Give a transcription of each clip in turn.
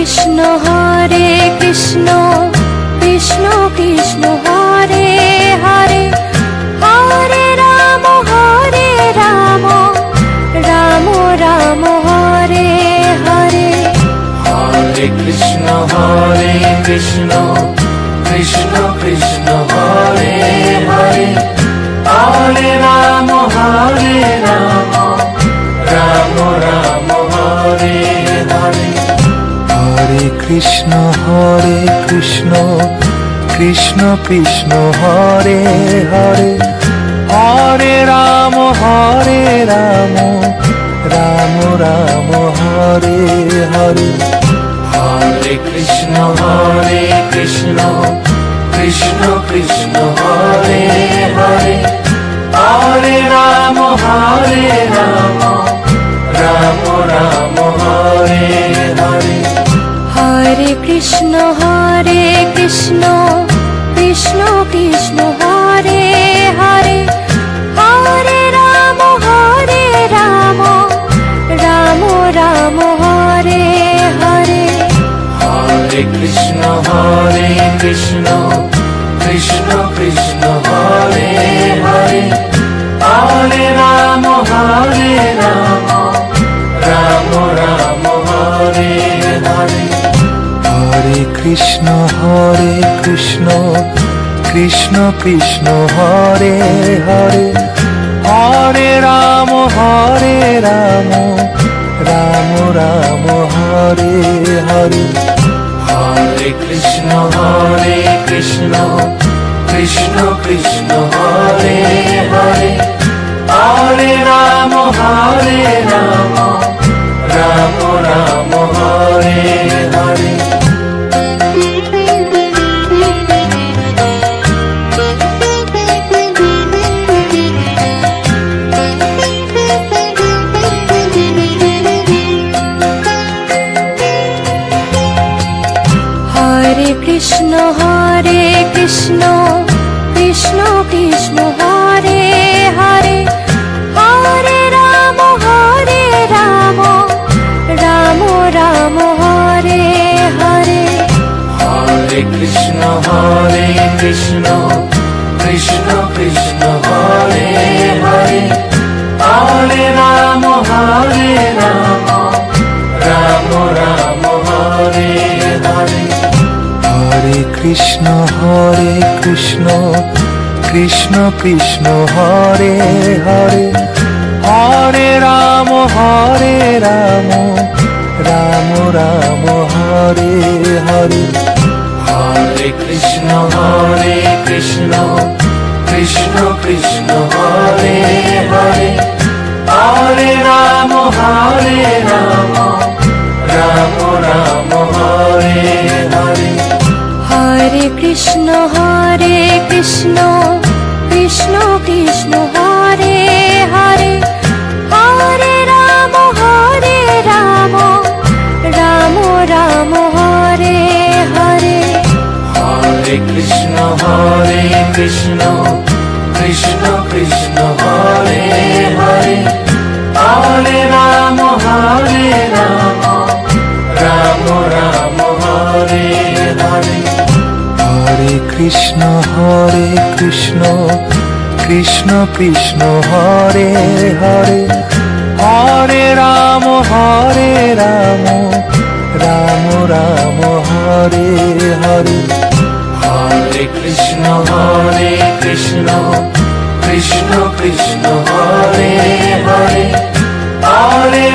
Krishna Hare Krishna Krishna Krishna Hare Hare Hare Ram Ram Ram Hare Hare. Hare Krishna Krishna Krishna Hare Hare Hare Ram Ram Ram Hare Hare. Hare Krishna Krishna Krishna Hare Hare Hare Ram Ram Ram Hare Hare. Hare Krishna Krishna Krishna Hare Hare Hare Ram Ram Ram Hare Hare. Hare Krishna Krishna Krishna Krishna Hare Hare Hare Ram Ram Ram Hare Hare. Hare Krishna Krishna Krishna Hare Hare Hare Ram Ram Ram Hare Hare. Hare Krishna Krishna Krishna Hare Hare Hare Ram Ram Ram Hare Hare. Hare Krishna Krishna Krishna Hare Hare Hare Ram Ram Ram Hare Hare. Hare Krishna Krishna Krishna Krishna Hare Hare Hare Ram Ram Ram Hare Hare. Hare Krishna Krishna Krishna Hare Hare Hare Ram Ram Ram Hare Hare. Hare Krishna Krishna Krishna Hare Hare Hare Ram Ram Ram Hare Hare. Hare Krishna Krishna Krishna Hare Hare Hare Ram Ram Ram Hare Hare. Hare Krishna Krishna Krishna Krishna Hare Hare Hare Ram Ram Ram Hare Hare. Hare Krishna Krishna Krishna Hare Hare Hare Ram Ram Ram Hare Hare. Hare Krishna Krishna Krishna Hare Hare Hare Ram Ram Ram Hare Hare. Hare Krishna Krishna Krishna Hare Hare Hare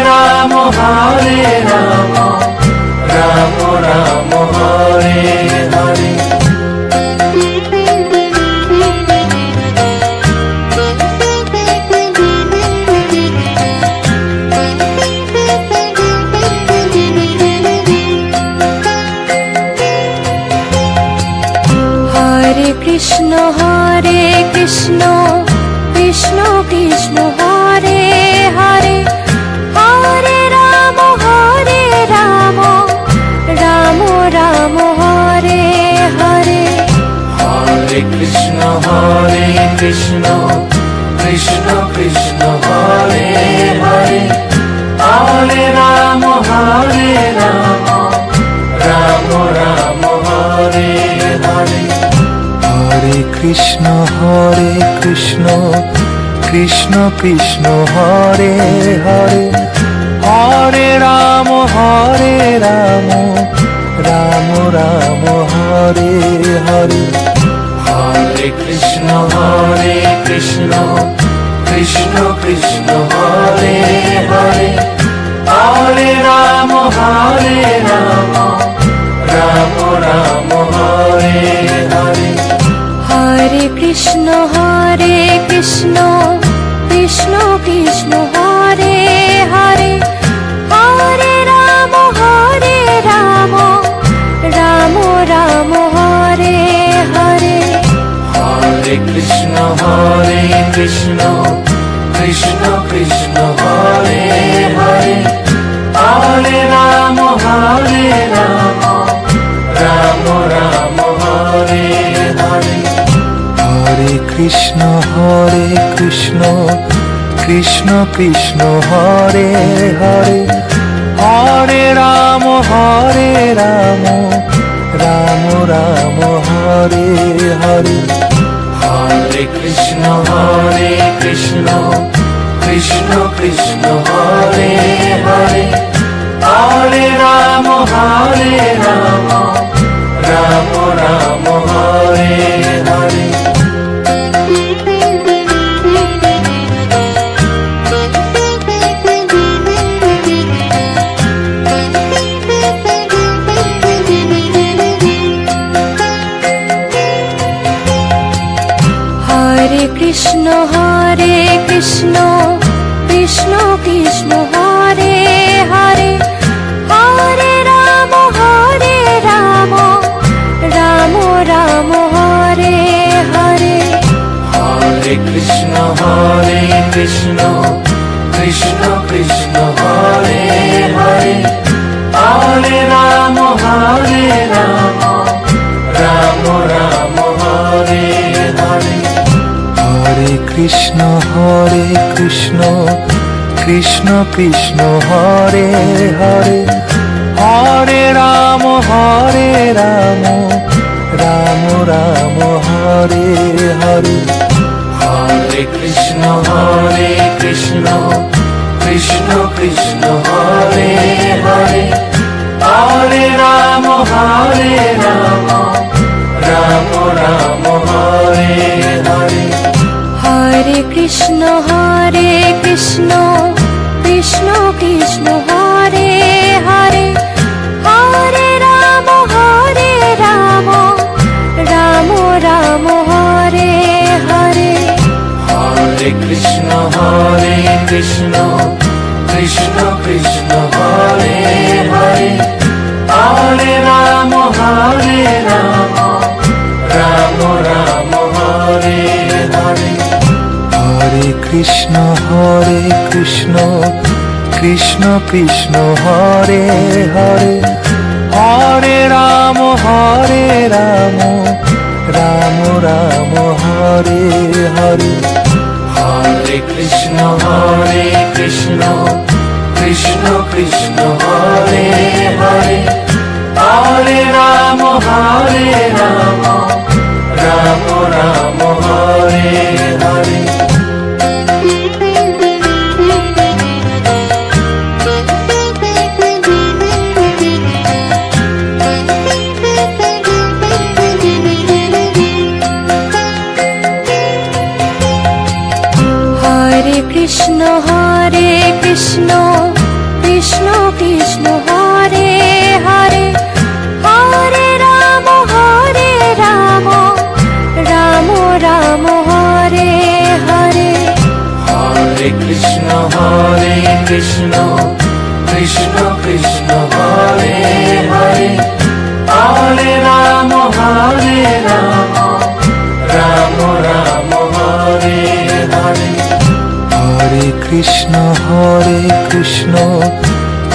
Ram Ram Ram Hare Hare. Hare Krishna Krishna Krishna Krishna Hare Hare Hare Ram Ram Ram Hare Hare. Hare Krishna Krishna Krishna Hare Hare Hare Ram Krishna Krishna Krishna Hare Hare, Hare Ram Ram Ram Hare Hare. Hare Krishna Krishna Krishna Hare Hare, Hare Ram Ram Ram Hare Hare. Hare Krishna Krishna Krishna Hare Hare, Hare Ram Ram Ram Hare Hare. Hare Krishna Krishna Krishna Hare Hare, Hare Ram Ram Ram Hare Hare. Hare Krishna Krishna Krishna Hare Hare, Hare Ram Ram Ram Hare Hare. Hare Krishna Krishna Krishna Hare Hare, Hare Ram Ram Ram Hare Hare. Hare Krishna Krishna Krishna Hare Hare, Hare Ram Ram Ram Hare Hare. Hare Krishna Krishna Krishna Hare Hare, Hare Ram Ram Ram Hare Hare. Hare Krishna Krishna Krishna Hare Hare, Hare Ram Ram Ram Hare Hare. Hare Krishna Krishna Krishna Hare Hare, Hare Ram Ram Ram Hare Hare. Hare Krishna Krishna Krishna Hare Hare, Hare Ram Ram Ram Hare Hare. Hare Krishna Krishna Krishna Hare Hare, Hare Ram Ram Ram Hare Hare. Hare Krishna Krishna Krishna Hare Hare, Hare Ram Ram Ram Hare Hare. Hare Krishna Krishna Krishna Hare Hare, Hare Ram Ram Ram Hare Hare. Hare Krishna Krishna Krishna Hare Hare, Hare Ram Ram Ram Hare Hare. Hare Krishna Krishna Krishna Hare Hare, Hare Ram Ram Ram Hare Hare. Hare Krishna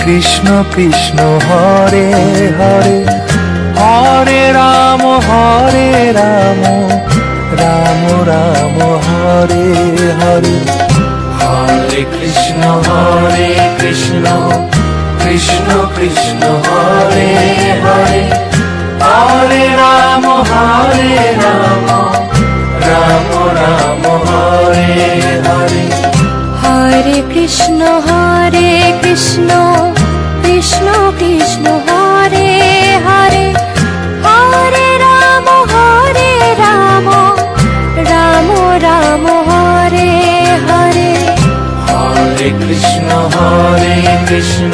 Krishna Krishna Hare Hare, Hare Ram Ram Ram Hare Hare. Hare Krishna Krishna Krishna Hare Hare, Hare Ram Krishna Krishna Krishna Hare Hare Hare Ram Ram Ram Hare Hare Hare Krishna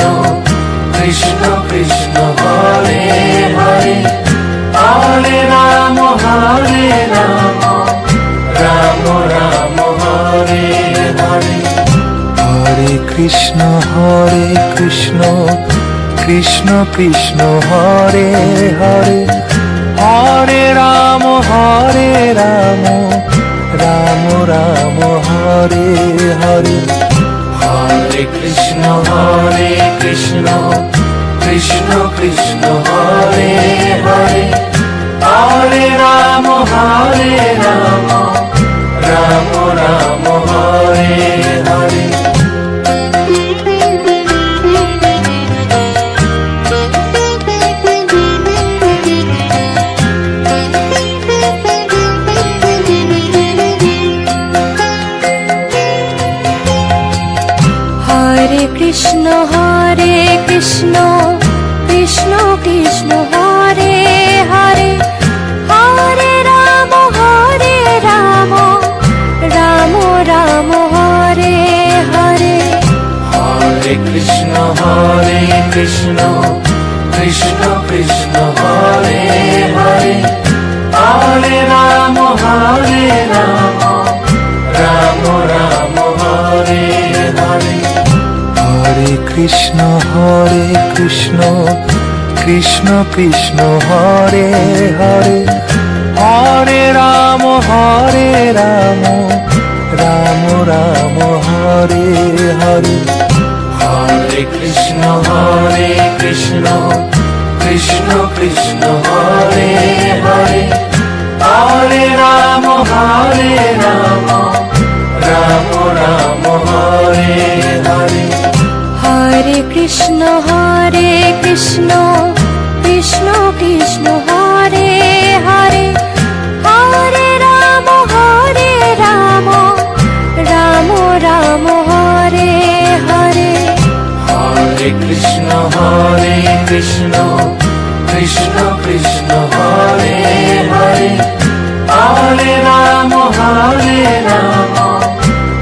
Krishna Krishna Hare Hare Hare Ram Ram Ram Hare Hare Hare Krishna Krishna Krishna Hare Hare Hare Ram Ram Ram Hare Hare Hare Krishna Krishna Krishna Hare Hare Hare Ram Ram Ram Hare Hare Hare Krishna Krishna Krishna Hare Hare Hare Ram Ram Ram Hare Hare Hare Krishna Krishna Krishna Hare Hare Hare Ram Ram Ram Hare Hare Hare Krishna Krishna Krishna Hare Hare Hare Ram Ram Ram Hare Hare Hare Krishna Krishna Krishna Hare Hare Hare Ram Ram Ram Hare Hare Hare Krishna Krishna Krishna Hare Hare Hare Ram Ram Ram Hare Hare Hare Krishna Krishna Krishna Hare Hare Hare Ram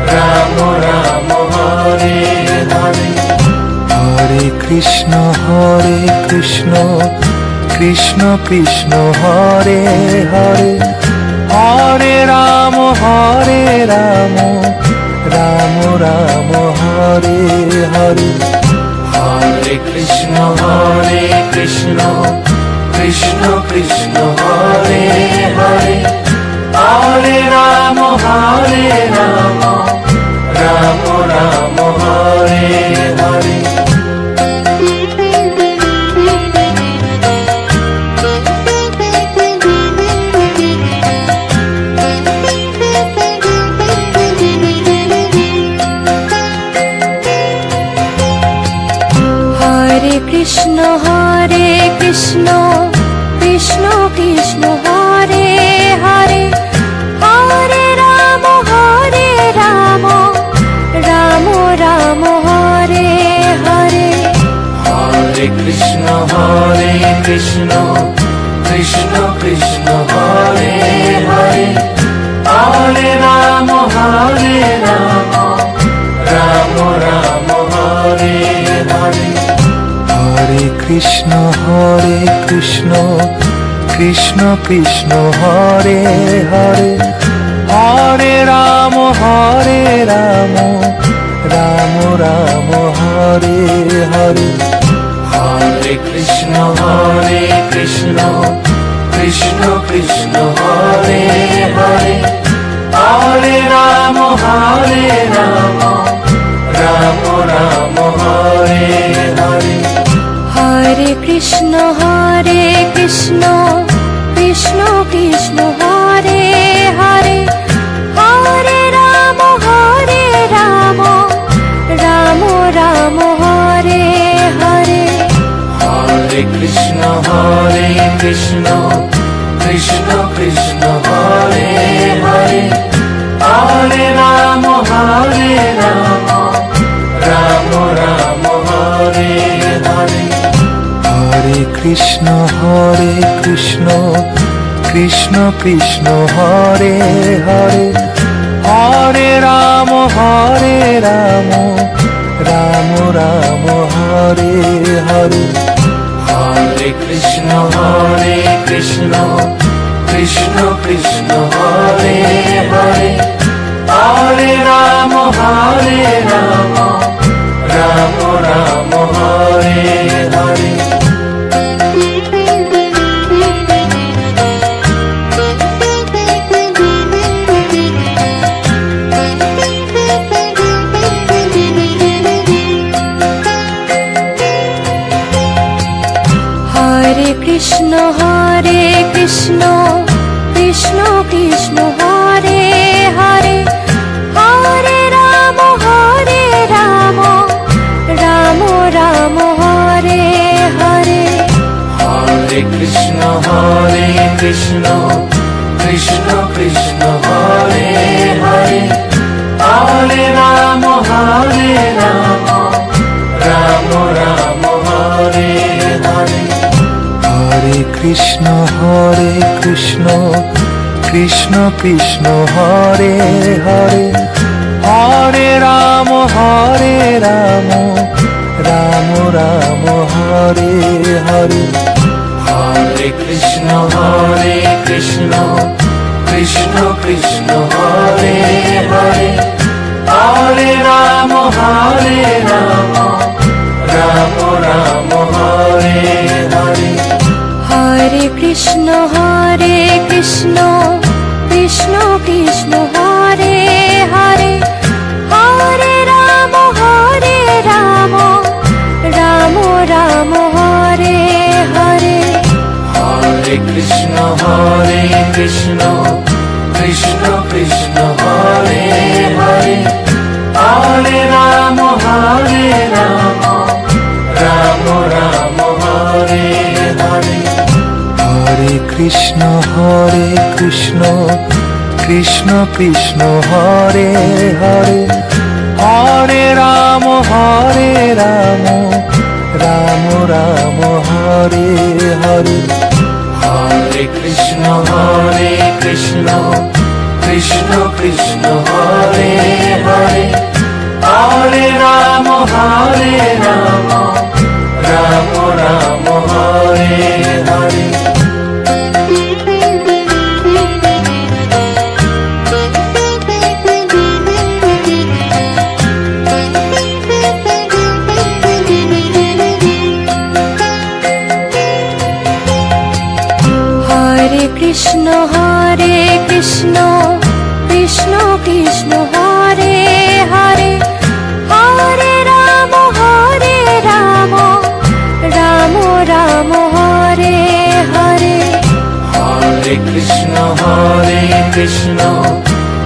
Ram Ram Hare Hare Hare Krishna Krishna Krishna Hare Hare Hare Ram Ram Ram Hare Hare Hare Krishna Krishna Krishna Hare Hare Hare Ram Ram Ram Hare Hare Hare Krishna Krishna Krishna Hare Hare Hare Ram Ram Ram Hare Hare Hare Krishna Krishna Krishna Hare Hare Hare Ram Ram Ram Hare Hare Hare Krishna Krishna Krishna Hare Hare Hare Ram Ram Ram Hare Hare Hare Krishna Krishna Krishna Hare Hare Hare Ram Ram Ram Hare Hare Hare Krishna Krishna Krishna Hare Hare Hare Ram Ram Ram Hare Hare Hare Krishna Krishna Krishna Hare Hare Hare Ram Ram Ram Krishna Krishna Krishna Hare Hare Hare Ram Ram Ram Hare Hare Hare Krishna Krishna Krishna Hare Hare Hare Ram Ram Ram Hare Hare Hare Krishna Krishna Krishna Hare Hare Hare Ram Ram Ram Hare Hare Hare Krishna Krishna Krishna Hare Hare Hare Ram Ram Ram Hare Hare Hare Krishna Krishna Krishna Hare Hare Hare Ram Ram Ram Hare Hare Hare Krishna Krishna Krishna Hare Hare Hare Ram Ram Ram Hare Hare Hare Krishna Krishna Krishna Hare Hare Hare Ram Ram Ram Hare Hare Hare Krishna Krishna Krishna Hare Hare Hare Ram Ram Ram Hare Hare Hare Krishna Krishna Krishna Hare Hare Hare Ram Ram Ram Hare Hare Hare Krishna Krishna Krishna Hare Hare Hare Ram Ram Ram Hare Hare Hare Krishna Krishna Krishna Hare Hare Hare Ram Ram Ram Hare Hare Hare Krishna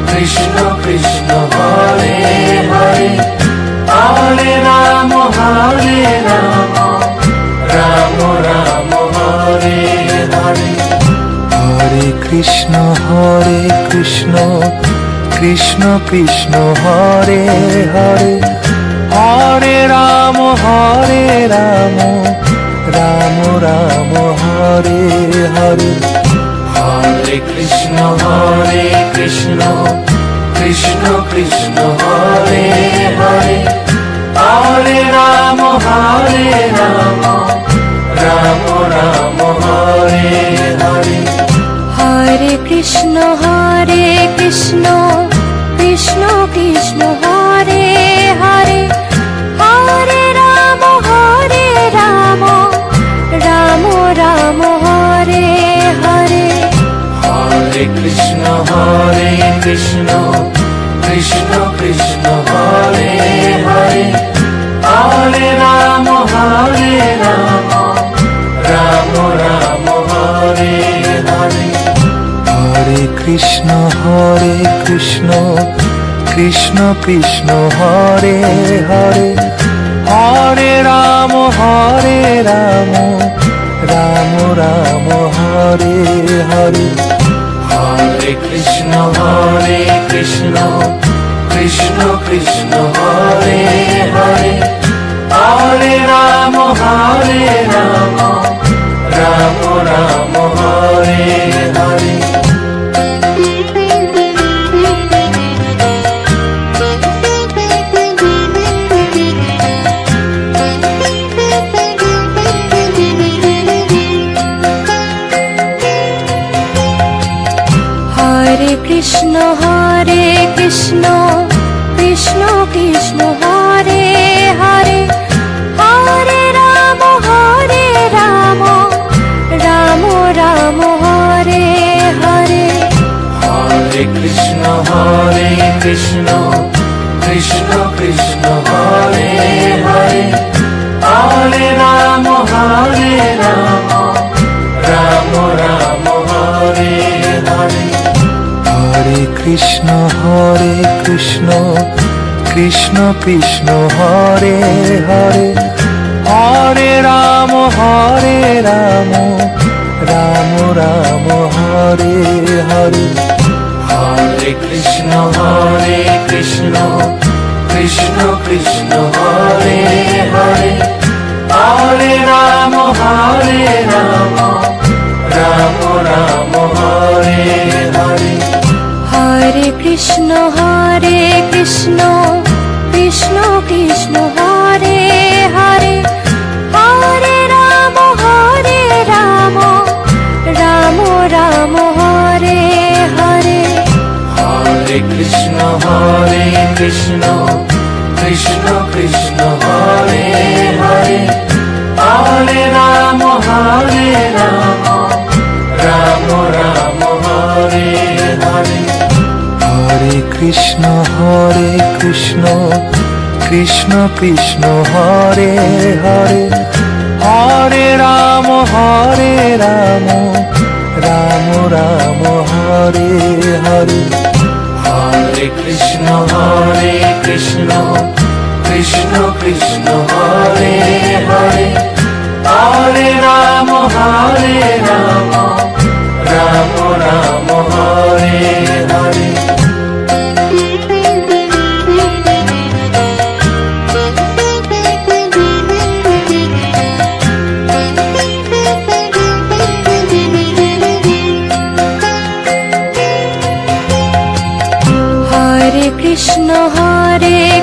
Krishna Krishna Hare Hare Hare Ram Ram Ram Hare Hare Hare Krishna Krishna Krishna Hare Hare Hare Ram Ram Ram Hare Hare Hare Krishna Krishna Krishna Hare Hare Hare Ram Ram Ram Hare Hare Hare Krishna Krishna Krishna Hare Hare Hare Ram Ram Ram Hare Hare Hare Krishna Krishna Krishna Hare Hare Hare Ram Ram Ram Hare Hare Hare Krishna Krishna Krishna Hare Hare Hare Ram Ram Ram Hare Hare Hare Krishna Krishna Krishna Hare Hare Hare Ram Ram Krishna Krishna Krishna Hare Hare Hare Ram Ram Ram Hare Hare Hare Krishna Krishna Krishna Hare Hare Hare Ram Ram Ram Hare Hare Hare Krishna Krishna Krishna Hare Hare Hare Ram Ram Ram Hare Hare Hare Krishna Krishna Krishna Hare Hare Hare Ram Ram Ram Hare Hare Hare Krishna Krishna Krishna Hare Hare Hare Ram Ram Ram Hare Hare Hare Krishna Krishna Krishna Hare Hare Hare Ram Ram Ram Hare Hare Hare Krishna Krishna Krishna Hare Hare Hare Ram Ram Ram Hare Hare Hare Krishna Krishna Krishna Hare Hare Hare Ram Ram Ram Hare Hare Hare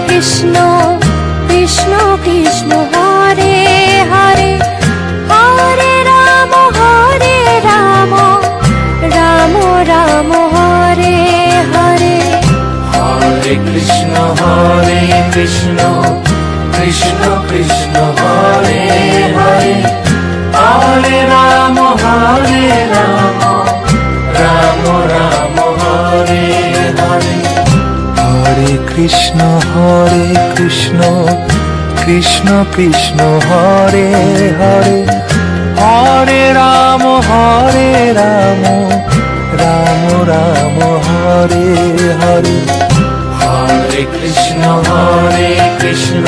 Krishna Krishna Krishna Hare Hare Hare Ram Ram Ram Hare Hare Hare Krishna Krishna Krishna Hare Hare Hare Ram Ram Ram Hare Hare Hare Krishna Krishna Krishna Hare Hare Hare Ram Ram Ram Hare Hare Hare Krishna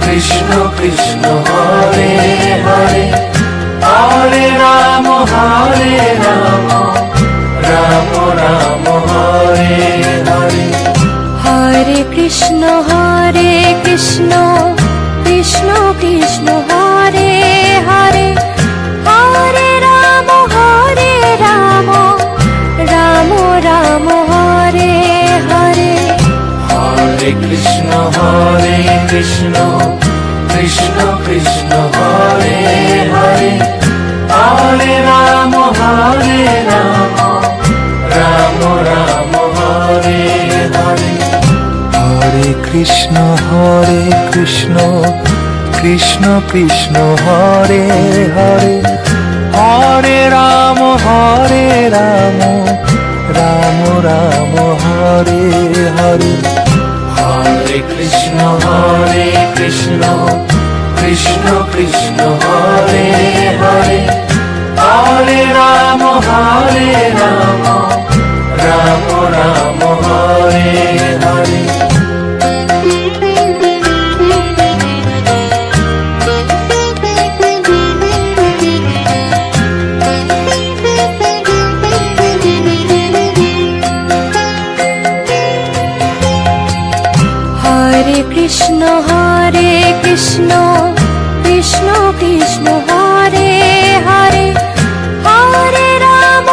Krishna Krishna Hare Hare Hare Ram Ram Ram Hare Hare Hare Krishna Krishna Krishna Hare Hare Hare Ram Ram Ram Hare Hare Hare Krishna Krishna Krishna Hare Hare Hare Ram Ram Ram Hare Hare Hare Krishna Krishna Krishna Hare Hare Hare Ram Ram Ram Hare Hare Hare Krishna Krishna Krishna Hare Hare Hare Ram Ram Ram Hare Hare Hare Krishna Krishna Krishna Hare Hare Hare Ram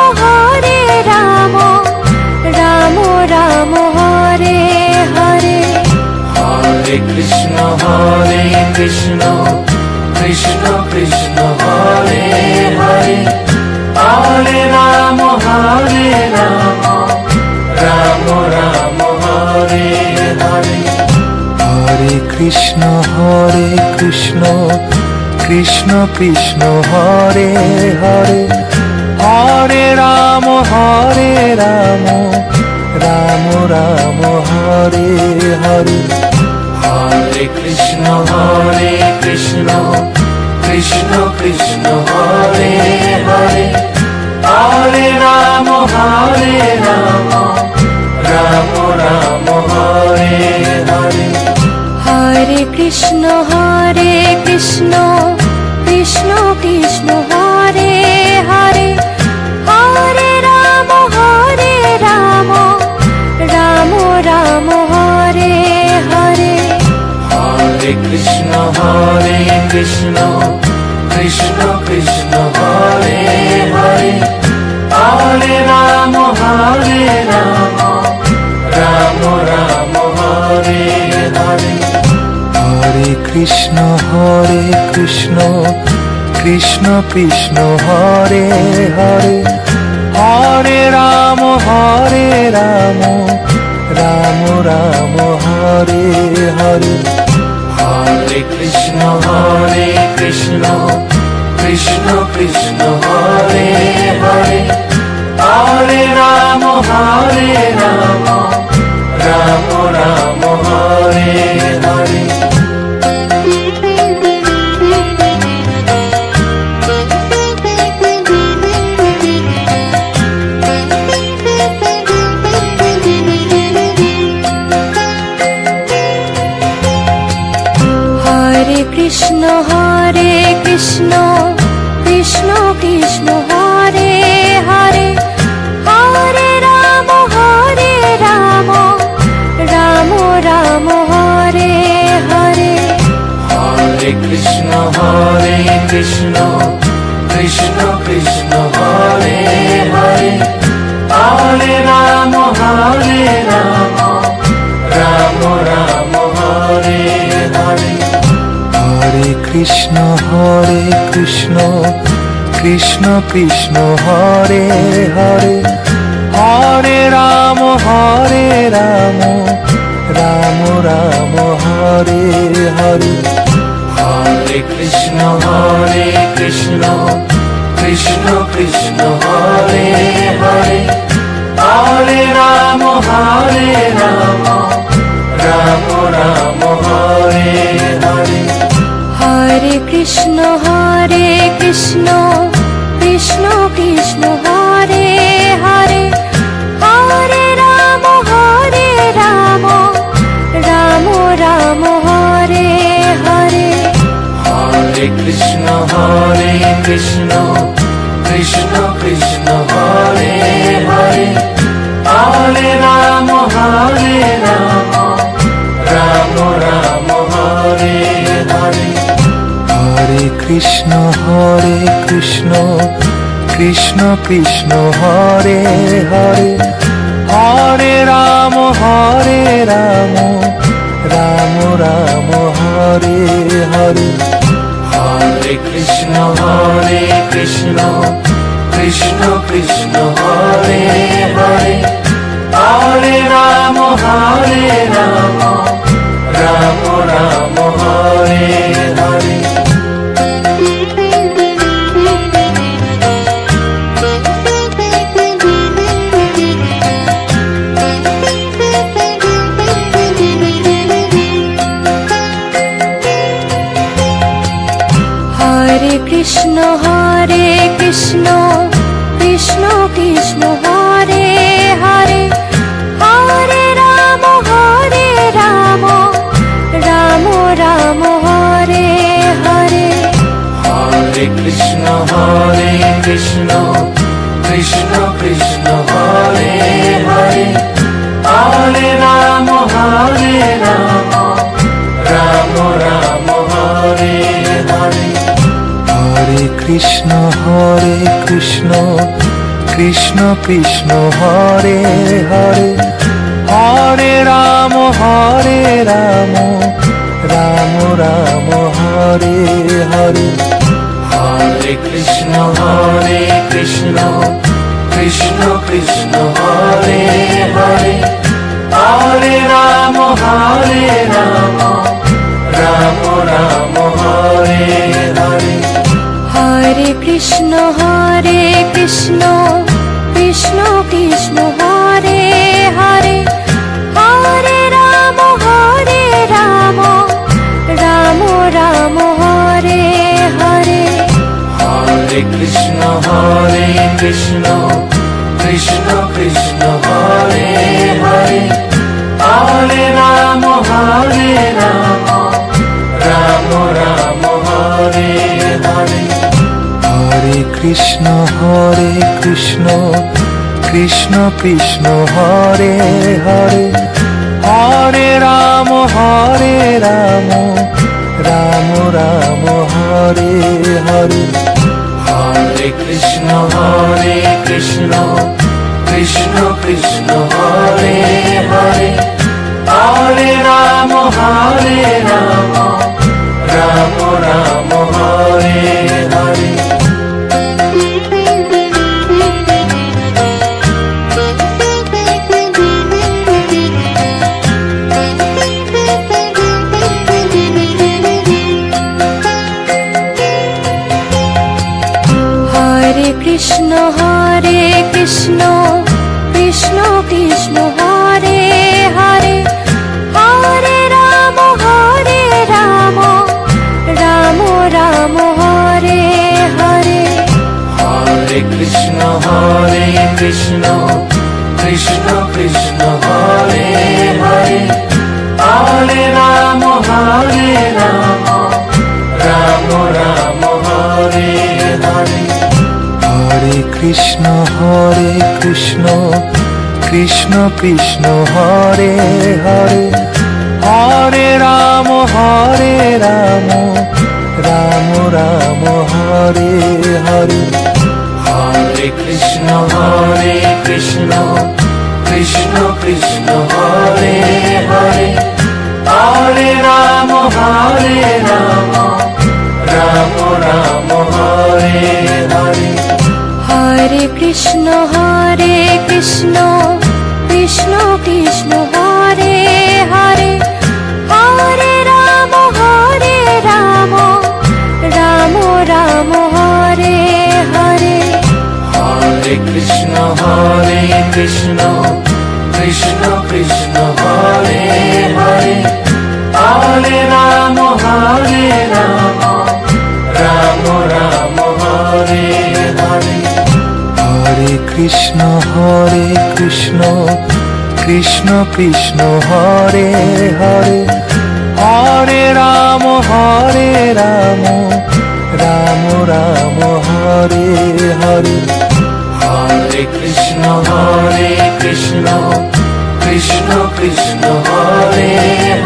Ram Ram Hare Hare Hare Krishna Krishna Krishna Hare Hare Hare Ram Ram Ram Krishna Krishna Krishna Hare Hare Hare Ram Ram Ram Hare Hare Hare Krishna Krishna Krishna Hare Hare Hare Ram Ram Ram Hare Hare Hare Krishna Krishna Krishna Hare Hare Hare Ram Ram Ram Hare Hare Hare Krishna Krishna Krishna Hare Hare Hare Ram Ram Ram Hare Hare Hare Krishna Krishna Krishna Hare Hare Hare Ram Ram Ram Hare Hare Hare Krishna Krishna Krishna Hare Hare Hare Ram Ram Ram Hare Hare Hare Krishna Krishna Krishna Hare Hare Hare Ram Ram Ram Hare Hare Hare Krishna Krishna Krishna Hare Hare Hare Ram Ram Ram Hare Hare Hare Krishna Krishna Krishna Hare Hare Hare Ram Ram Ram Hare Hare Hare Krishna Krishna Krishna Hare Hare Hare Ram Ram Ram Hare Hare Hare Krishna Krishna Krishna Hare Hare Hare Ram Ram Ram Hare Hare Hare Krishna Krishna Krishna Hare Hare Hare Ram Ram Ram Hare Hare Hare Krishna Krishna Krishna Hare Hare Hare Ram Ram Ram Hare Hare Hare Krishna Krishna Krishna Hare Hare Hare Ram Ram Ram Hare Hare Hare Krishna Krishna Krishna Hare Hare Hare Ram Ram Ram Hare Hare Hare Krishna Krishna Krishna Hare Hare Hare Ram Ram Ram Hare Hare Hare Krishna Krishna Krishna Hare Hare Hare Ram Ram Ram Hare Hare Hare Krishna Krishna Krishna Hare Hare Hare Ram Ram Ram Hare Hare Hare Krishna Krishna Krishna Hare Hare Hare Ram Ram Ram Hare Hare Hare Krishna Krishna Krishna Krishna Hare Hare Hare Ram Ram Ram Hare Hare Hare Krishna Krishna Krishna Hare Hare Hare Ram Ram Ram Hare Hare Hare Krishna Krishna Krishna Krishna Hare Hare Hare Ram Ram Ram Hare Hare Hare Krishna Krishna Krishna Hare Hare Hare Ram Ram Ram Hare Hare Hare Krishna Krishna Krishna Krishna Hare Hare Hare Ram Ram Ram Hare Hare Hare Krishna Krishna Krishna Hare Hare Hare Ram Ram Ram Hare Hare Hare Krishna Krishna Krishna Krishna Hare Hare Hare Ram Ram Ram Hare Hare Hare Krishna Krishna Krishna Hare Hare Hare Ram Ram Hare Hare Hare Krishna Krishna Krishna Krishna Hare Hare Hare Ram Ram Hare Hare Hare Krishna Krishna Krishna Hare Hare Hare Ram Ram Hare Hare Hare Krishna Krishna Krishna Krishna Hare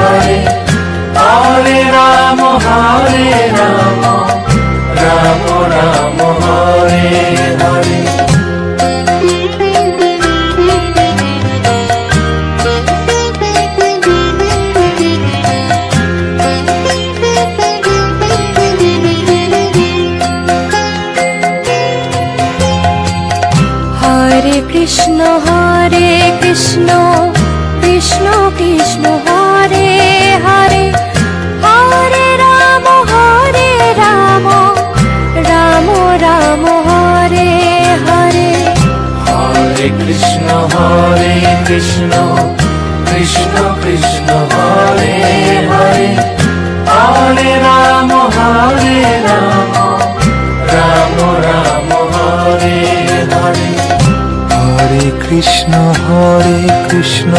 Hare Hare Ram Ram Ram Hare Hare Hare Krishna Krishna Krishna Hare Hare Hare Ram Ram Hare Hare Hare Krishna Krishna Krishna Krishna Hare Hare Hare Ram Ram Ram Hare Hare Hare Krishna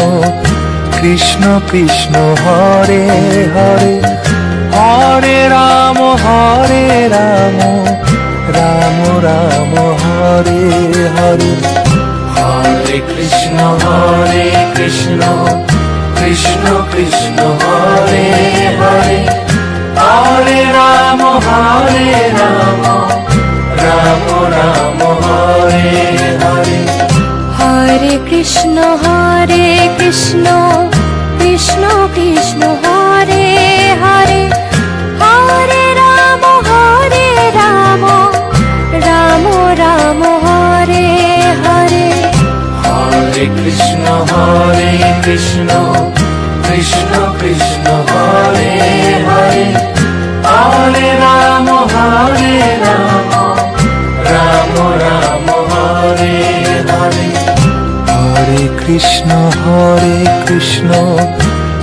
Krishna Krishna Hare Hare Hare Ram Ram Hare Hare Hare Krishna Krishna Krishna Krishna Hare Hare Hare Ram Ram Ram Hare Hare Hare Krishna Krishna Krishna Hare Hare Hare Ram Ram Hare Hare Hare Krishna Krishna Krishna Krishna Hare Hare Krishna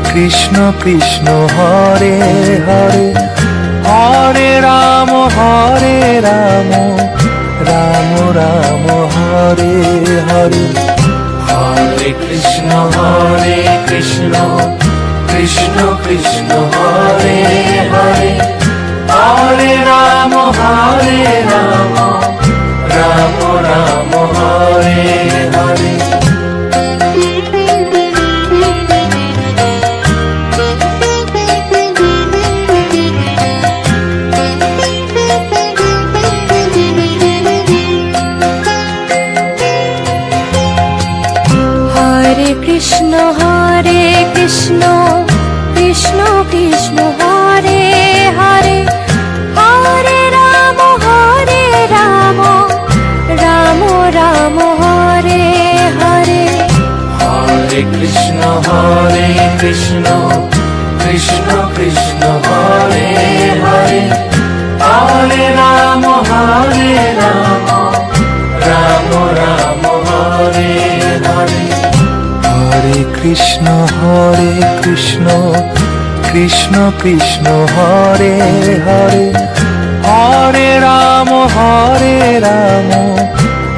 Krishna Krishna Hare Hare, Hare Ram Ram Ram Hare Hare. Hare Krishna Krishna Krishna Hare Hare, Hare Ram Ram Ram Hare Hare. Hare Krishna Krishna Krishna Hare Hare, Hare Ram Ram Ram Hare Hare. Hare Krishna Krishna Krishna Hare Hare, Hare Ram Ram Ram Hare Hare. Hare Krishna Krishna Krishna Hare Hare, Hare Ram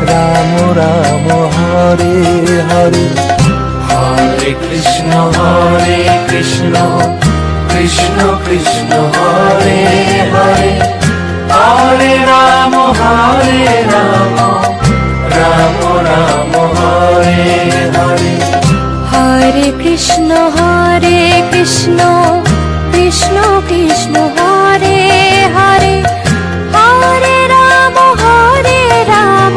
Ram Ram Hare Hare. Hare Krishna Krishna Krishna Hare Hare, Hare Ram Ram Ram Hare Hare. Hare Krishna Krishna Krishna Hare Hare, Hare Ram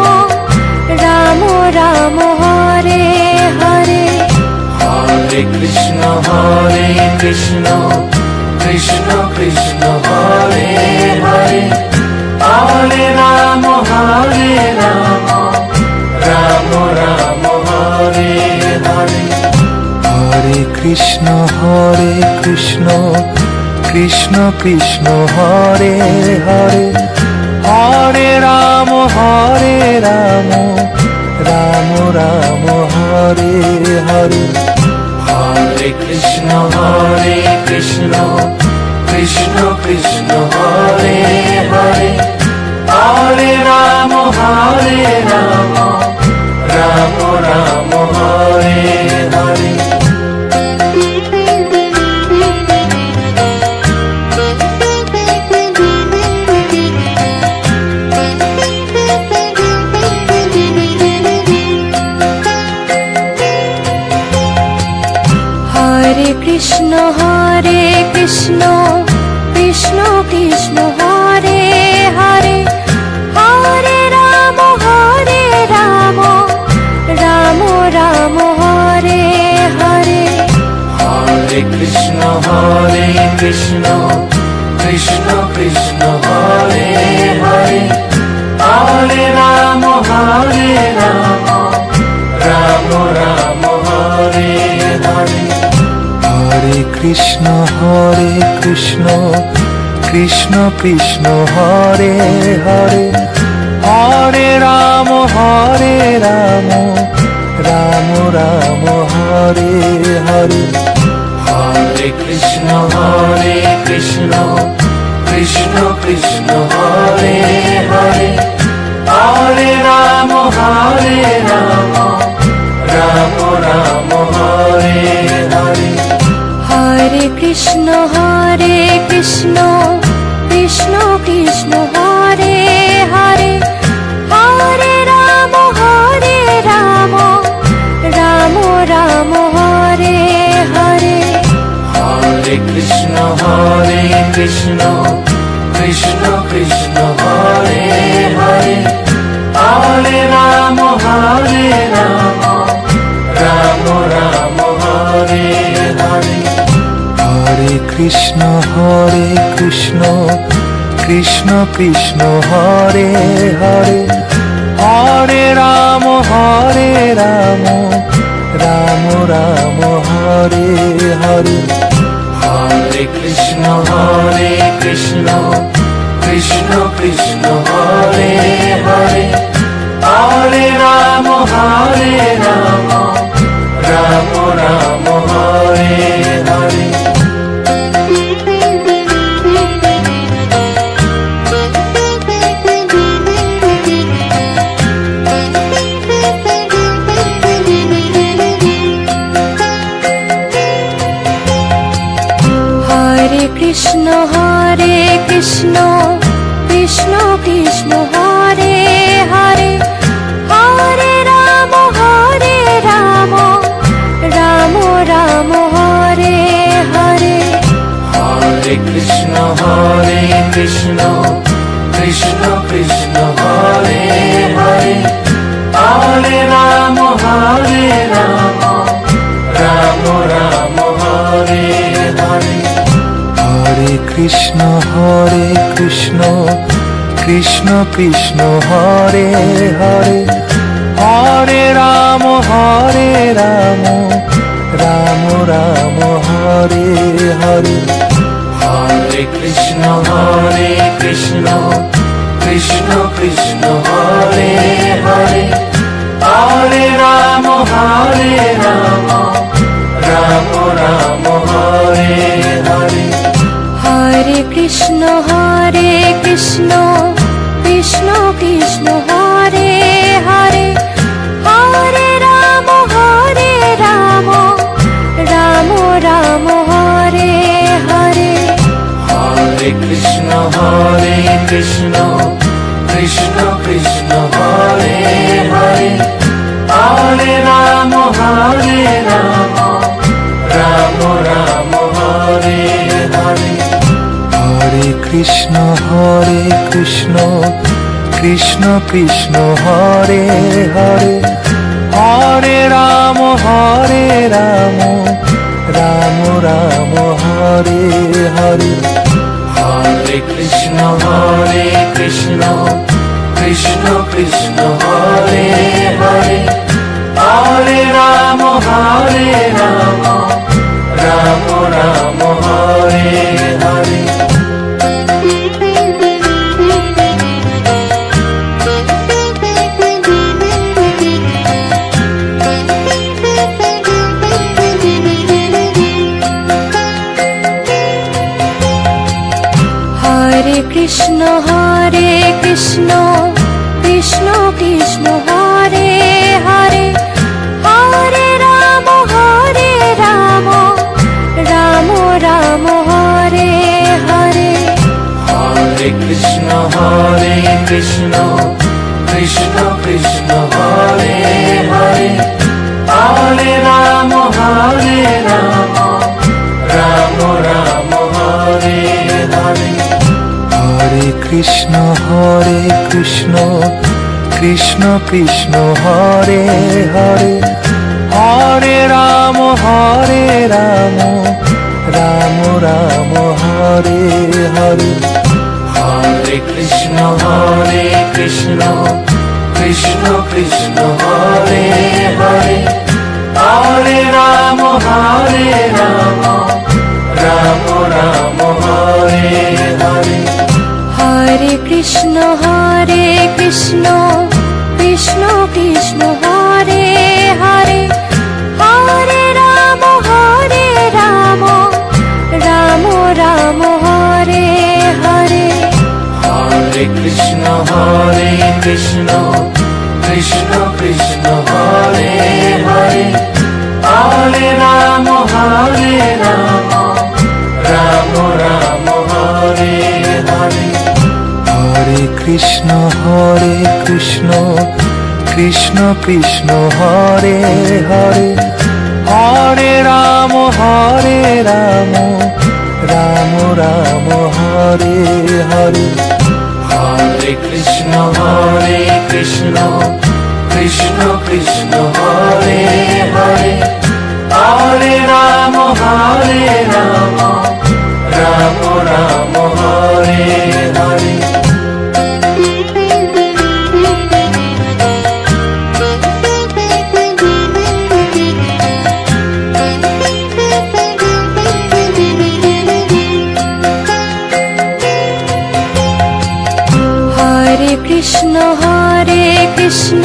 Ram Ram Hare Hare. Hare Krishna Krishna Krishna Hare Hare, Hare Ram Ram Hare Hare. Hare Krishna Krishna Krishna Hare Hare, Hare Ram Ram Ram Hare Hare. Hare Krishna Krishna Krishna Hare Hare, Hare Ram Ram Ram Hare Hare. Hare Krishna Krishna Krishna Hare Hare, Hare Ram Ram Ram Hare Hare. Hare Krishna Krishna Krishna Hare Hare, Hare Ram Ram Hare Hare. Hare Krishna Krishna Krishna Hare Hare, Hare Ram Ram Ram Hare Hare. Hare Krishna Krishna Krishna Hare Hare, Hare Ram Ram Hare Hare. Hare Krishna Krishna Krishna Hare Hare, Hare Ram Ram Hare Hare. Hare Krishna Krishna Krishna Hare Hare, Hare Ram Ram Hare Hare. Hare Krishna Krishna Krishna Hare Hare, Hare Ram Ram Hare Hare. Hare Krishna Krishna Krishna Hare Hare, Hare Ram Ram Krishna Krishna Krishna Hare Hare Hare Ram Ram Ram Hare Hare Hare Krishna Krishna Krishna Hare Hare Hare Rama Rama Rama Hare Hare Hare Krishna Krishna Krishna Hare Hare Hare Rama Rama Rama Hare Hare Hare Krishna Krishna Krishna Hare Hare Hare Rama Rama Rama Hare Hare Hare Krishna Krishna Krishna Hare Hare Hare Ram Ram Ram Hare Hare Hare Krishna Krishna Krishna Hare Hare Hare Rama Rama Rama Hare Hare Hare Krishna Krishna Krishna Hare Hare Hare Rama Rama Rama Hare Hare Hare Krishna Krishna Krishna Hare Hare Hare Rama Rama Rama Hare Hare Hare Krishna Krishna Krishna Hare Hare Hare Ram Ram Ram Hare Hare Hare Krishna Krishna Krishna Hare Hare Hare Rama Rama Rama Hare Hare Hare Krishna Krishna Krishna Hare Hare Hare Rama Rama Rama Hare Hare Hare Krishna Krishna Krishna Hare Hare Hare Rama Rama Rama Hare Hare Hare Krishna Krishna Krishna Hare Hare Hare Ram Ram Ram Hare Hare Hare Krishna Krishna Krishna Hare Hare Hare Rama Rama Rama Hare Hare Hare Krishna Krishna Krishna Hare Hare Hare Rama Rama Rama Hare Hare Hare Krishna Krishna Krishna Hare Hare Hare Rama Rama Rama Hare Hare Hare Krishna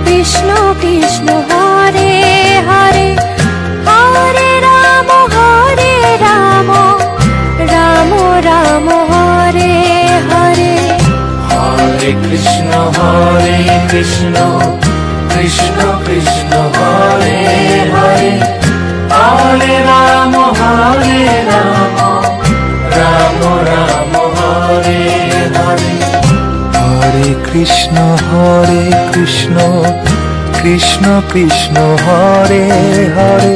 Krishna Krishna Hare Hare Hare Ram Ram Ram Hare Hare Hare Krishna Krishna Krishna Hare Hare Hare Rama Rama Rama Hare Krishna Krishna Krishna Hare Hare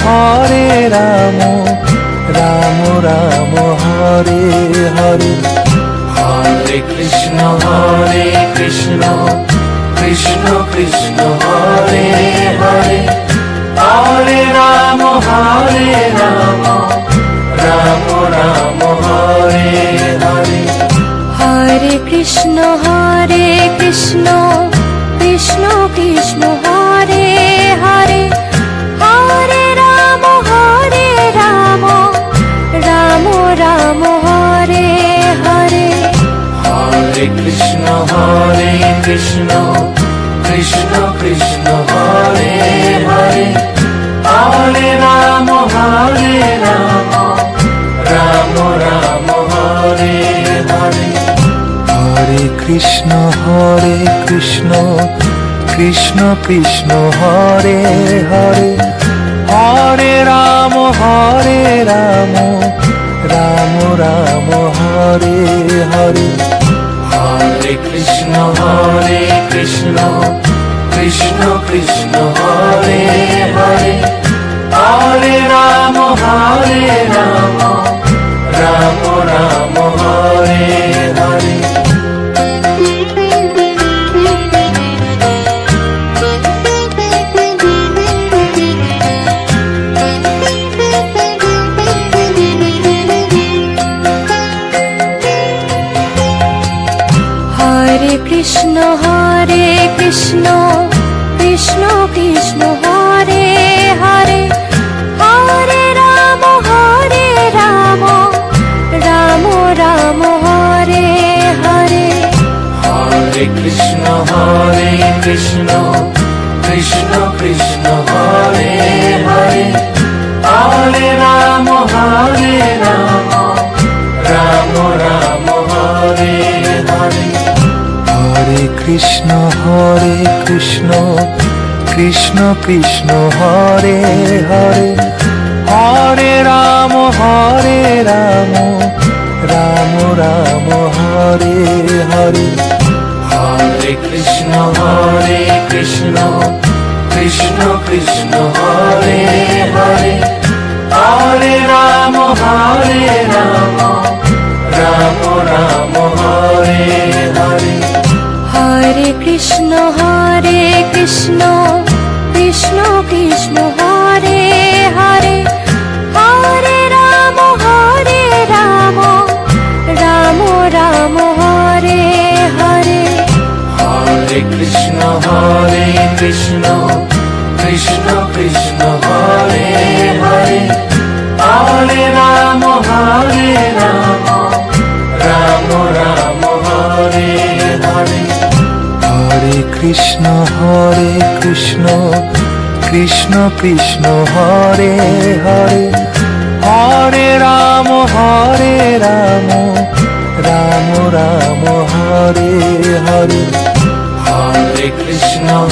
Hare Ram Ram Ram Hare Hare Hare Krishna Krishna Krishna Hare Hare Hare Ram Ram Ram Hare Hare Hare Krishna Krishna Krishna Hare Hare Hare Ram Ram Ram Hare Hare Hare Krishna Krishna Krishna Hare Hare Hare Ram Ram Ram Hare Hare Hare Krishna Krishna Krishna Hare Hare Hare Ram Ram Ram Hare Hare Hare Krishna Krishna Krishna Hare Hare Hare Ram Ram Ram Hare Hare Hare Krishna Krishna Krishna Hare Hare Hare Ram Ram Hare Hare Hare Krishna Krishna Krishna Hare Hare Hare Ram Ram Hare Hare Hare Krishna Krishna Hare Hare Hare Ram Ram Hare Hare Hare Krishna Krishna Krishna Hare Hare Hare Ram Ram Ram Hare Hare Hare Krishna Krishna Krishna Hare Hare Hare Ram Ram Hare Hare Hare Krishna Krishna Krishna Hare Hare Hare Ram Ram Hare Hare Hare Krishna Krishna Krishna Hare Hare Hare Ram Ram Hare Hare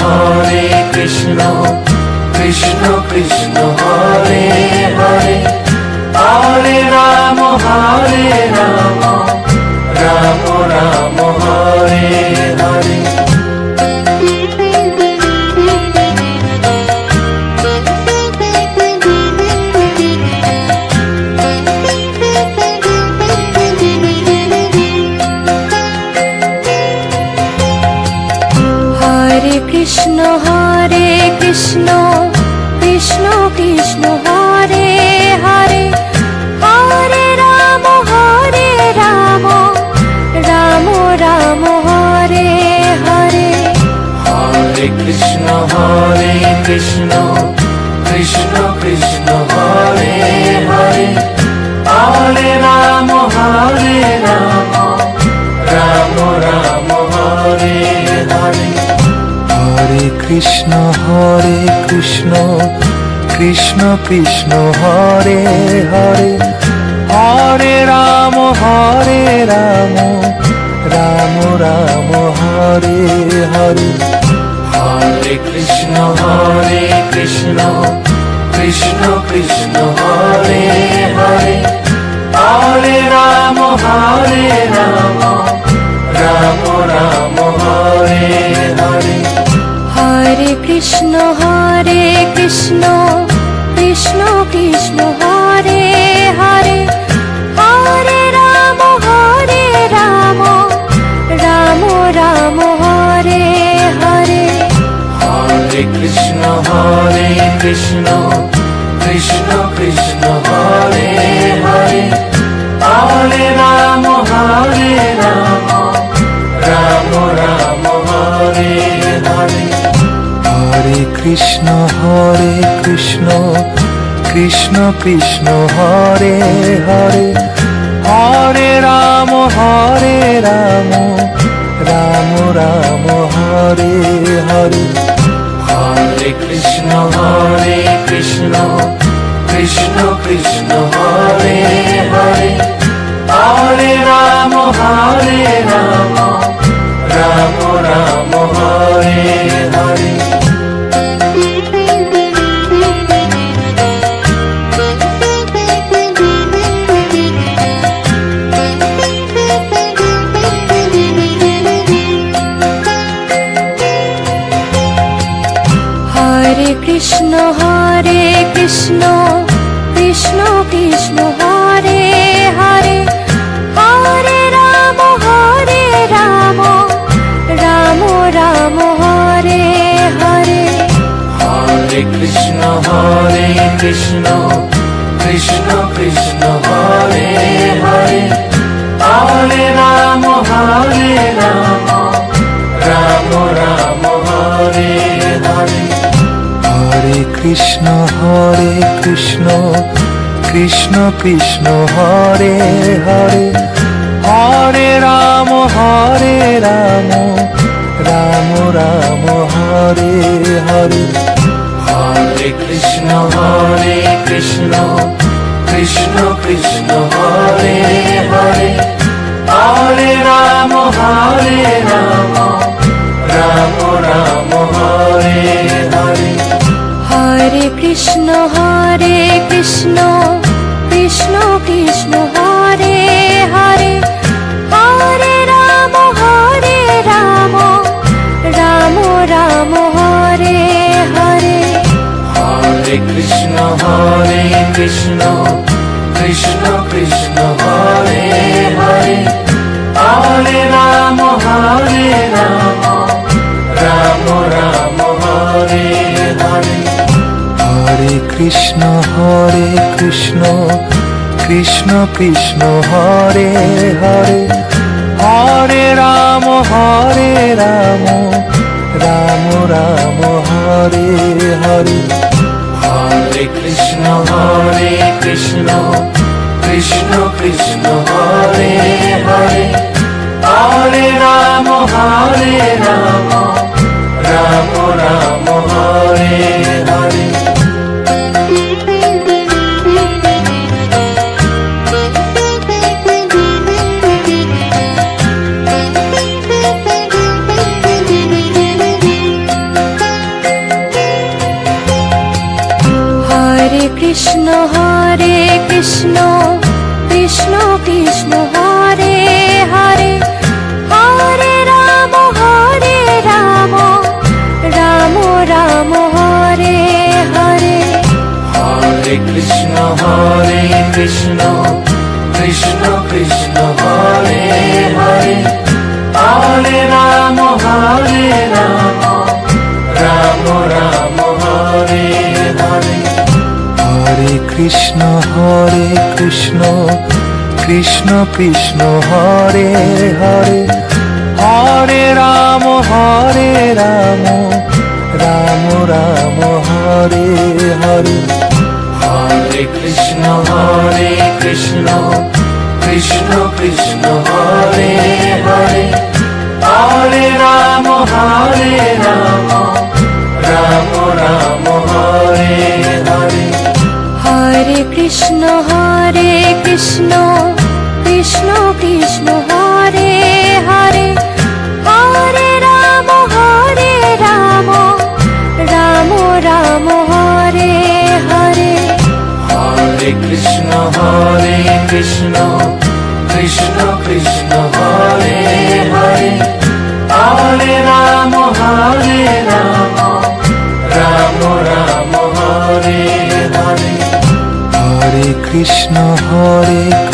Hare Krishna Krishna Krishna Hare Hare Hare Ram Ram Hare Hare Hare Krishna Krishna Krishna Hare Hare Hare Ram Ram Hare Hare Hare Krishna Krishna Krishna Hare Hare Hare Ram Ram Hare Hare Hare Krishna Krishna Hare Hare Hare Ram Ram Hare Hare Hare Krishna Krishna Krishna Hare Hare Hare Ram Ram Krishna Krishna Krishna Hare Hare Hare Ram Ram Ram Hare Hare Hare Krishna Krishna Krishna Hare Hare Hare Rama Rama Hare Hare Hare Krishna Krishna Krishna Hare Hare Hare Rama Rama Hare Hare Hare Krishna Krishna Krishna Hare Hare Hare Rama Rama Hare Hare Hare Krishna Krishna Krishna Hare Hare Hare Ram Ram Hare Hare Hare Krishna Krishna Krishna Hare Hare Hare Rama Rama Hare Hare Hare Krishna Krishna Hare Hare Hare Rama Rama Hare Hare Hare Krishna Krishna Krishna Hare Hare Hare Rama Rama Hare Hare Hare Krishna Krishna Krishna Hare Hare Hare Ram Ram Hare Hare Hare Krishna Krishna Krishna Hare Hare Hare Rama Rama Hare Hare Hare Krishna Krishna Hare Hare Hare Rama Rama Hare Hare Hare Krishna Krishna Krishna Hare Hare Hare Rama Rama Hare Hare Hare Krishna Krishna Krishna Hare Hare Hare Ram Ram Hare Hare Hare Krishna Krishna Krishna Hare Hare Hare Rama Rama Hare Hare Hare Krishna Krishna Hare Hare Hare Rama Rama Hare Hare Hare Krishna Krishna Krishna Hare Hare Hare Rama Rama Hare Hare Hare Krishna Krishna Krishna Hare Hare Hare Ram Ram Hare Hare Hare Krishna Krishna Krishna Hare Hare Hare Rama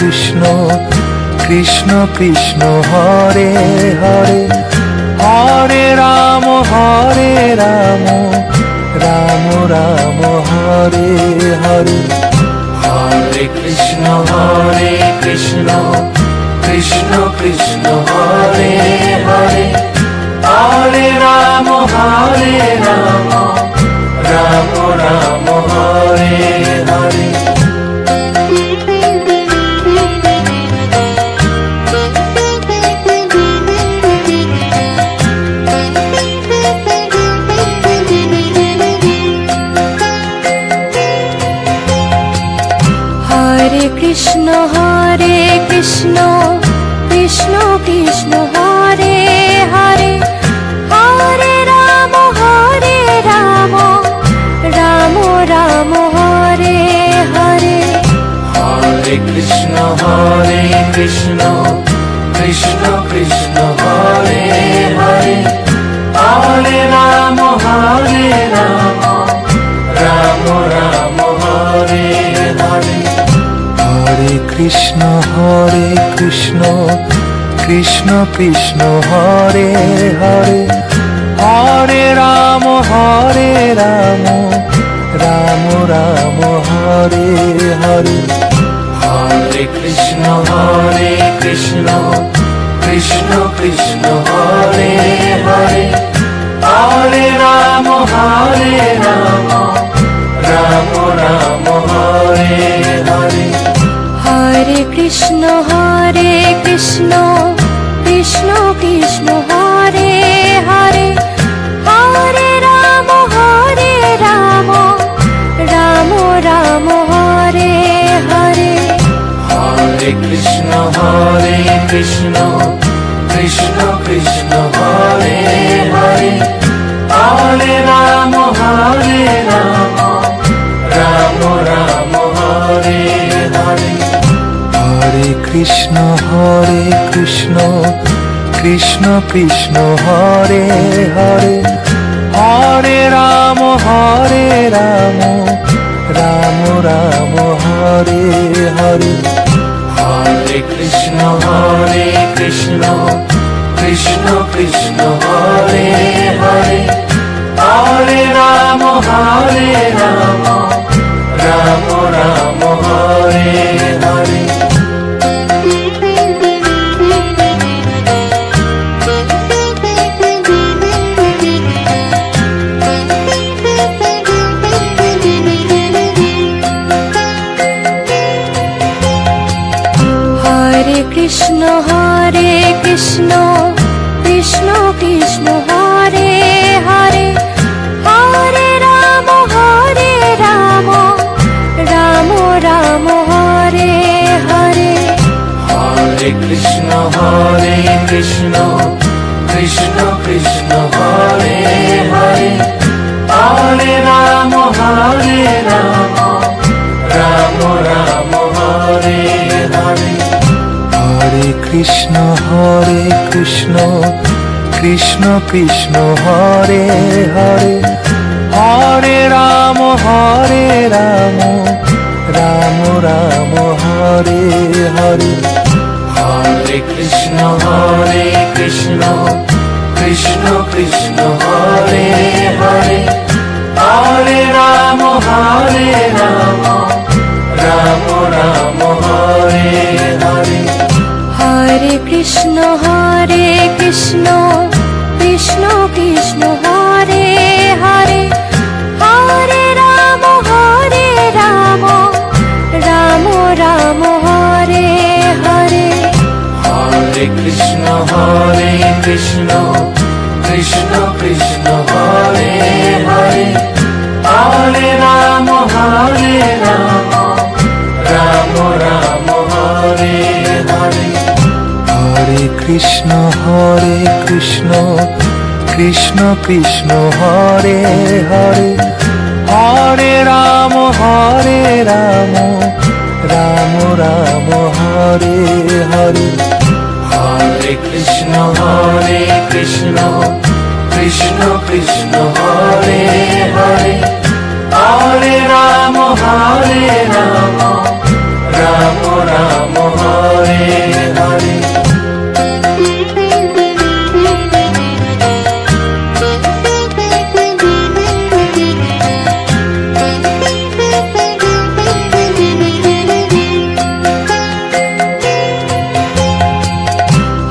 Krishna Krishna Krishna Hare Hare Hare Ram Ram Ram Hare Hare Hare Krishna Krishna Krishna Hare Hare Hare Ram Ram Ram Hare Hare Hare Krishna Krishna Krishna Hare Hare Hare Ram Ram Ram Hare Hare Hare Krishna Krishna Krishna Hare Hare Hare Ram Ram Ram Hare Hare Hare Krishna Krishna Krishna Hare Hare Hare Ram Ram Ram Hare Hare Hare Krishna Krishna Krishna Hare Hare Hare Ram Ram Ram Hare Hare Hare Krishna Krishna Krishna Hare Hare Hare Ram Ram Ram Hare Hare Hare Krishna Krishna Krishna Hare Hare Hare Ram Ram Ram Hare Hare Hare Krishna Krishna Krishna Hare Hare Hare Ram Ram Ram Hare Hare Hare Krishna Krishna Krishna Hare Hare Hare Ram Ram Ram Hare Hare Hare Krishna Krishna Krishna Hare Hare Hare Ram Ram Ram Hare Hare Hare Krishna Krishna Krishna Hare Hare Hare Ram Ram Ram Hare Hare Hare Krishna Krishna Krishna Hare Hare Hare Ram Ram Ram Hare Hare Hare Krishna Krishna Krishna Hare Hare Hare Ram Ram Ram Hare Hare Hare Krishna Krishna Krishna Hare Hare Hare Ram Ram Ram Hare Hare Hare Krishna Krishna Krishna Hare Hare Hare Ram Ram Ram Hare Hare Hare Krishna Krishna Krishna Hare Hare Hare Ram Ram Ram Hare Hare Hare Krishna Krishna Krishna Hare Hare Hare Ram Ram Ram Hare Hare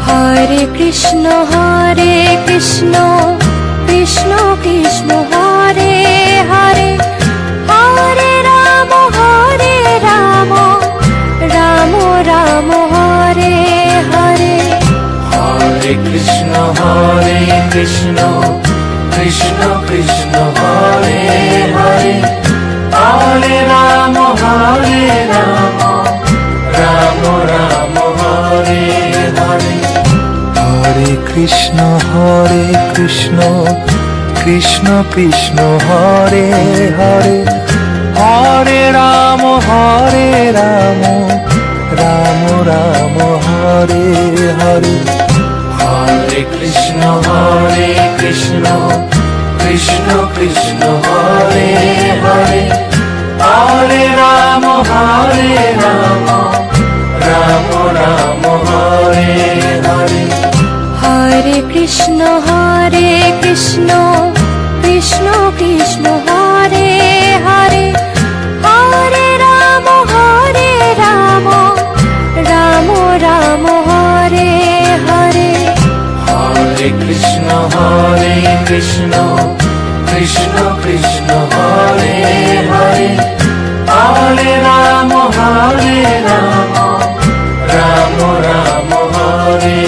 Hare Krishna Krishna Krishna Hare Hare Hare Ram Ram Ram Hare Hare Hare Krishna Krishna Krishna Krishna Hare Hare Hare Ram Ram Ram Hare Hare Hare Krishna Krishna Krishna Krishna Hare Hare Hare Ram Ram Ram Hare Hare Hare Krishna Krishna Krishna Krishna Hare Hare Hare Ram Ram Ram Hare Hare Hare Krishna Krishna Krishna Krishna Hare Hare Hare Ram Ram Ram Hare Hare Hare Krishna Krishna Krishna Krishna Hare Hare Hare Ram Ram Ram Hare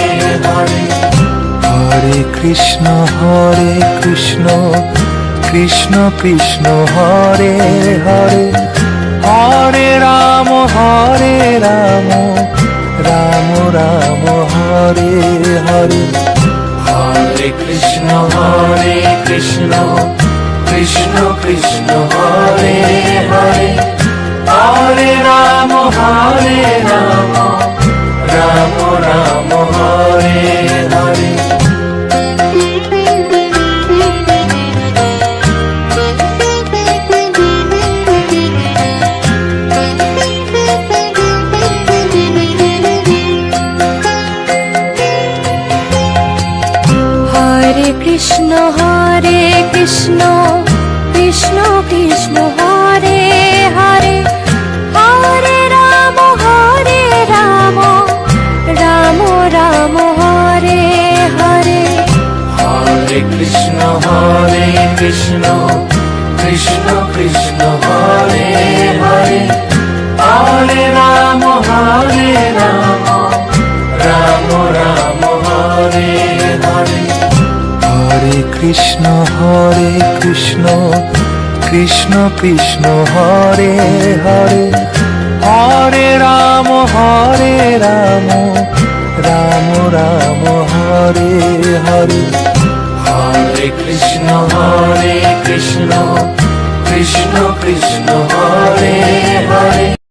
Hare Hare Krishna Krishna Krishna Krishna Hare Hare Hare Ram Ram Ram Hare Hare Hare Krishna Krishna Krishna Krishna Hare Hare Hare Ram Ram Ram Hare Hare Hare Krishna Krishna Krishna Krishna Hare Hare Hare Ram Ram Ram Hare Hare Hare Krishna Krishna Krishna Krishna Hare Hare Hare Ram Ram Ram Hare Hare Hare Krishna Krishna Krishna Krishna Hare Hare Hare Ram Ram Ram Hare Hare Hare Krishna Krishna Krishna Krishna Hare Hare